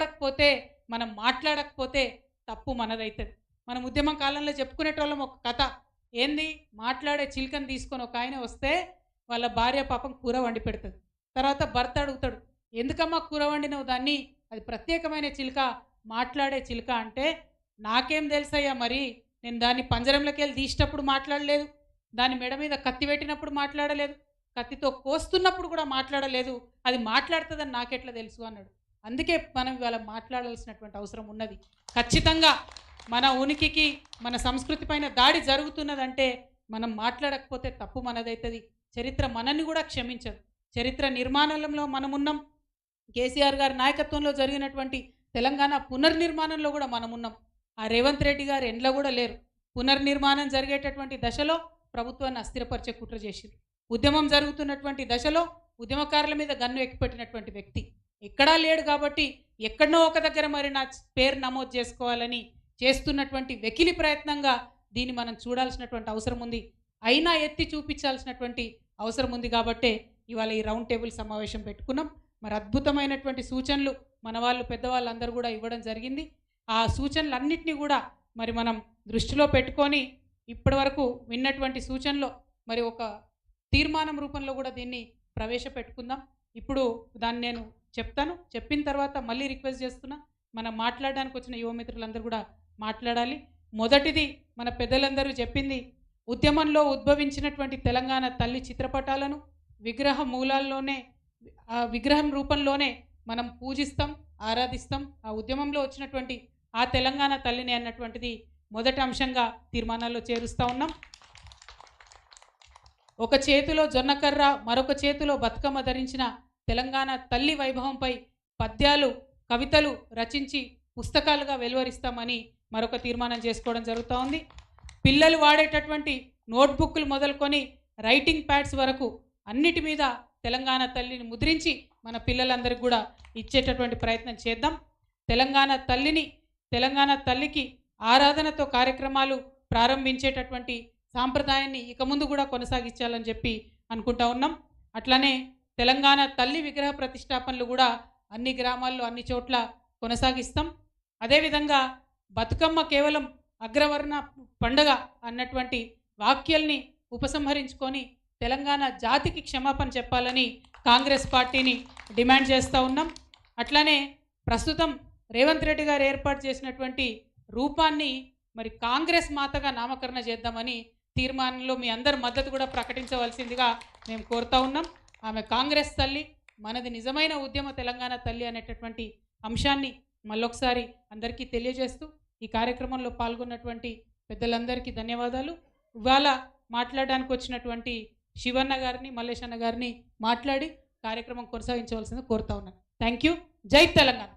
నిలబడకపోతే, మనం మాట్లాడకపోతే తప్పు మనదైతది. మనం ఉద్యమం కాలంలో చెప్పుకునేటోళ్ళం ఒక కథ. ఏంది? మాట్లాడే చిలుకని తీసుకొని ఒక ఆయన వస్తే వాళ్ళ భార్య పాపం కూర వండి పెడతది. తర్వాత భర్త అడుగుతాడు, "ఎందుకమ్మా కూర వండినవు దాన్ని? అది ప్రత్యేకమైన చిలుక, మాట్లాడే చిలుక" అంటే, "నాకేం తెలుసయ్యా మరి, నేను దాన్ని పంజరంలోకెళ్ళి తీసేటప్పుడు మాట్లాడలేదు. దాని మెడ మీద కత్తి పెట్టినప్పుడు మాట్లాడలేదు. కత్తితో కోస్తున్నప్పుడు కూడా మాట్లాడలేదు. అది మాట్లాడుతదని నాకెట్లా తెలుసు" అన్నాడు. అందుకే మనం ఇవాళ మాట్లాడాల్సినటువంటి అవసరం ఉన్నది. ఖచ్చితంగా మన ఉనికికి, మన సంస్కృతి పైన దాడి జరుగుతున్నదంటే మనం మాట్లాడకపోతే తప్పు మనదైతది. చరిత్ర మనల్ని కూడా క్షమించదు. చరిత్ర నిర్మాణంలో మనమున్నాం. కేసీఆర్ గారి నాయకత్వంలో జరిగినటువంటి తెలంగాణ పునర్నిర్మాణంలో కూడా మనమున్నాం. ఆ రేవంత్ రెడ్డి గారు ఎండ్లో కూడా లేరు. పునర్నిర్మాణం జరిగేటటువంటి దశలో ప్రభుత్వాన్ని అస్థిరపరిచే కుట్ర చేసిరు. ఉద్యమం జరుగుతున్నటువంటి దశలో ఉద్యమకారుల మీద గన్ను ఎక్కిపెట్టినటువంటి వ్యక్తి ఎక్కడా లేడు. కాబట్టి ఎక్కడనో ఒక దగ్గర మరి నా పేరు నమోదు చేసుకోవాలని చేస్తున్నటువంటి వెకిలి ప్రయత్నంగా దీన్ని మనం చూడాల్సినటువంటి అవసరం ఉంది. అయినా ఎత్తి చూపించాల్సినటువంటి అవసరం ఉంది. కాబట్టే ఇవాళ ఈ రౌండ్ టేబుల్ సమావేశం పెట్టుకున్నాం. మరి అద్భుతమైనటువంటి సూచనలు మన వాళ్ళు పెద్దవాళ్ళు అందరూ కూడా ఇవ్వడం జరిగింది. ఆ సూచనలన్నింటినీ కూడా మరి మనం దృష్టిలో పెట్టుకొని ఇప్పటివరకు విన్నటువంటి సూచనలో మరి ఒక తీర్మానం రూపంలో కూడా దీన్ని ప్రవేశపెట్టుకుందాం. ఇప్పుడు దాన్ని నేను చెప్తాను. చెప్పిన తర్వాత మళ్ళీ రిక్వెస్ట్ చేస్తున్నా, మనం మాట్లాడడానికి వచ్చిన యువమిత్రులందరూ కూడా మాట్లాడాలి. మొదటిది మన పెద్దలందరూ చెప్పింది, ఉద్యమంలో ఉద్భవించినటువంటి తెలంగాణ తల్లి చిత్రపటాలను విగ్రహ మూలాల్లోనే, ఆ విగ్రహం రూపంలోనే మనం పూజిస్తాం, ఆరాధిస్తాం. ఆ ఉద్యమంలో వచ్చినటువంటి ఆ తెలంగాణ తల్లిని అన్నటువంటిది మొదటి అంశంగా తీర్మానాల్లో చేరుస్తూ ఉన్నాం. ఒక చేతిలో జొన్నకర్ర, మరొక చేతిలో బతుకమ్మ ధరించిన తెలంగాణ తల్లి వైభవంపై పద్యాలు, కవితలు రచించి పుస్తకాలుగా వెలువరిస్తామని మరొక తీర్మానం చేసుకోవడం జరుగుతూ ఉంది. పిల్లలు వాడేటటువంటి నోట్బుక్లు మొదలుకొని రైటింగ్ ప్యాడ్స్ వరకు అన్నిటి మీద తెలంగాణ తల్లిని ముద్రించి మన పిల్లలందరికీ కూడా ఇచ్చేటటువంటి ప్రయత్నం చేద్దాం. తెలంగాణ తల్లికి ఆరాధనతో కార్యక్రమాలు ప్రారంభించేటటువంటి సాంప్రదాయాన్ని ఇక ముందు కూడా కొనసాగించాలని చెప్పి అనుకుంటా ఉన్నాం. అట్లనే తెలంగాణ తల్లి విగ్రహ ప్రతిష్టాపనలు కూడా అన్ని గ్రామాల్లో అన్ని చోట్ల కొనసాగిస్తాం. అదేవిధంగా బతుకమ్మ కేవలం అగ్రవర్ణ పండుగ అన్నటువంటి వాక్యాల్ని ఉపసంహరించుకొని తెలంగాణ జాతికి క్షమాపణ చెప్పాలని కాంగ్రెస్ పార్టీని డిమాండ్ చేస్తూ ఉన్నాం. అట్లనే ప్రస్తుతం రేవంత్ రెడ్డి గారు ఏర్పాటు చేసినటువంటి రూపాన్ని మరి కాంగ్రెస్ మాతగా నామకరణ చేద్దామని తీర్మానంలో మీ అందరి మద్దతు కూడా ప్రకటించవలసిందిగా మేము కోరుతా ఉన్నాం. ఆమె కాంగ్రెస్ తల్లి, మనది నిజమైన ఉద్యమ తెలంగాణ తల్లి అనేటటువంటి అంశాన్ని మళ్ళొకసారి అందరికీ తెలియజేస్తూ ఈ కార్యక్రమంలో పాల్గొన్నటువంటి పెద్దలందరికీ ధన్యవాదాలు. ఇవాళ మాట్లాడడానికి వచ్చినటువంటి శివన్న గారిని, మల్లేశన్న గారిని మాట్లాడి కార్యక్రమం కొనసాగించవలసింది కోరుతా ఉన్నాను. Thank you. జై తెలంగాణ.